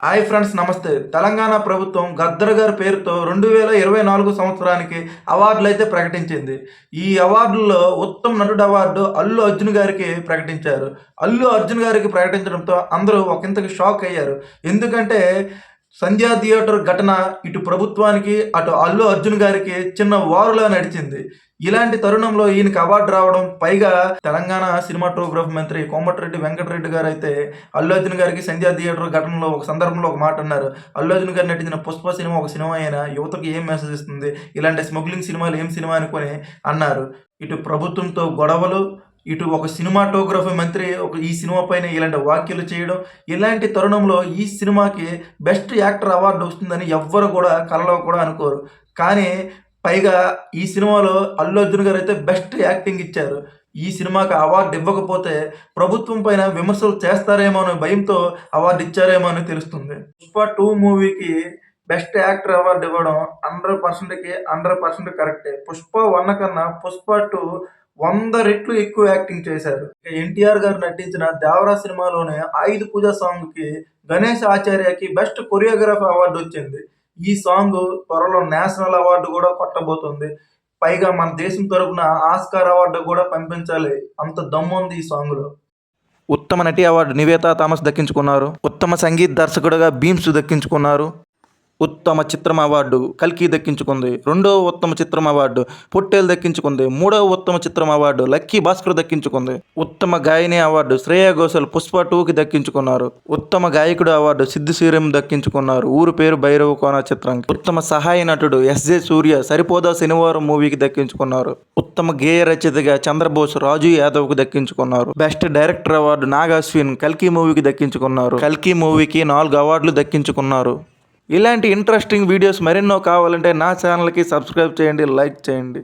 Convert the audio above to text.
Hi friends, నమస్తే. తెలంగాణ ప్రభుత్వం గద్దర్ గారి పేరుతో 2024 సంవత్సరానికి అవార్డులైతే ప్రకటించింది. ఈ అవార్డుల్లో ఉత్తమ నటుడు అవార్డు అల్లు అర్జున్ గారికి ప్రకటించారు. అల్లు అర్జున్ గారికి ప్రకటించడంతో అందరూ ఒకంతకి షాక్ అయ్యారు. ఎందుకంటే సంధ్యా థియేటర్ ఘటన ఇటు ప్రభుత్వానికి, అటు అల్లు అర్జున్ గారికి చిన్న వారులా నడిచింది. ఇలాంటి తరుణంలో ఈయనకి అవార్డు రావడం, పైగా తెలంగాణ సినిమాటోగ్రఫీ మంత్రి కోమటిరెడ్డి వెంకటరెడ్డి గారు అయితే అల్లు అర్జున్ గారికి సంధ్యా థియేటర్ ఘటనలో ఒక సందర్భంలో ఒక మాట అన్నారు. అల్లు అర్జున్ గారు నటించిన పుష్ప సినిమా ఒక సినిమా అయినా యువతకు ఏం మెసేజ్ ఇస్తుంది, ఇలాంటి స్మగ్లింగ్ సినిమాలు ఏం సినిమా అనుకొని అన్నారు. ఇటు ప్రభుత్వంతో గొడవలు, ఇటు ఒక సినిమాటోగ్రఫీ మంత్రి ఈ సినిమా పైన ఇలాంటి వ్యాఖ్యలు చేయడం, ఇలాంటి తరుణంలో ఈ సినిమాకి బెస్ట్ యాక్టర్ అవార్డు వస్తుందని ఎవ్వరు కూడా కలలో కూడా అనుకోరు. కానీ పైగా ఈ సినిమాలో అల్లు అర్జున్ గారు అయితే బెస్ట్ యాక్టింగ్ ఇచ్చారు. ఈ సినిమాకి అవార్డు ఇవ్వకపోతే ప్రభుత్వం పైన విమర్శలు చేస్తారేమో అనే భయంతో అవార్డు ఇచ్చారేమో అని తెలుస్తుంది. పుష్ప 2 మూవీకి బెస్ట్ యాక్టర్ అవార్డు ఇవ్వడం 100%కి 100% కరెక్టే. పుష్ప 1 కన్నా పుష్ప 2 100 రెట్లు ఎక్కువ యాక్టింగ్ చేశారు. ఎన్టీఆర్ గారు నటించిన దేవరా సినిమాలోనే 'ఆయుధ పూజ' సాంగ్కి గణేష్ ఆచార్యకి బెస్ట్ కొరియోగ్రఫీ అవార్డు వచ్చింది. ఈ సాంగ్ త్వరలో నేషనల్ అవార్డు కూడా కొట్టబోతుంది. పైగా మన దేశం తరపున ఆస్కార్ అవార్డు కూడా పంపించాలి, అంత దమ్ముంది ఈ సాంగ్లో. ఉత్తమ నటి అవార్డు నివేతా థామస్ దక్కించుకున్నారు. ఉత్తమ సంగీత దర్శకుడిగా బీమ్స్ దక్కించుకున్నారు. ఉత్తమ చిత్రం అవార్డు కల్కి దక్కించుకుంది. రెండవ ఉత్తమ చిత్రం అవార్డు పొట్టేల్ దక్కించుకుంది. మూడవ ఉత్తమ చిత్రం అవార్డు లక్కీ భాస్కర్ దక్కించుకుంది. ఉత్తమ గాయని అవార్డు శ్రేయా ఘోషల్ పుష్ప 2కి దక్కించుకున్నారు. ఉత్తమ గాయకుడు అవార్డు సిద్ధు శ్రీరామ్ దక్కించుకున్నారు, ఊరు పేరు భైరవ కోన చిత్రానికి. ఉత్తమ సహాయ నటుడు ఎస్జే సూర్య సరిపోదా శనివారం మూవీకి దక్కించుకున్నారు. ఉత్తమ గేయ రచయితగా చంద్రబోస్ రాజు యాదవ్కు దక్కించుకున్నారు. Best director award Nag Ashwin కల్కి మూవీకి దక్కించుకున్నారు. కల్కి మూవీకి 4 అవార్డులు దక్కించుకున్నారు. ఇలాంటి ఇంట్రెస్టింగ్ వీడియోస్ మరెన్నో కావాలంటే నా ఛానల్కి సబ్స్క్రైబ్ చేయండి, లైక్ చేయండి.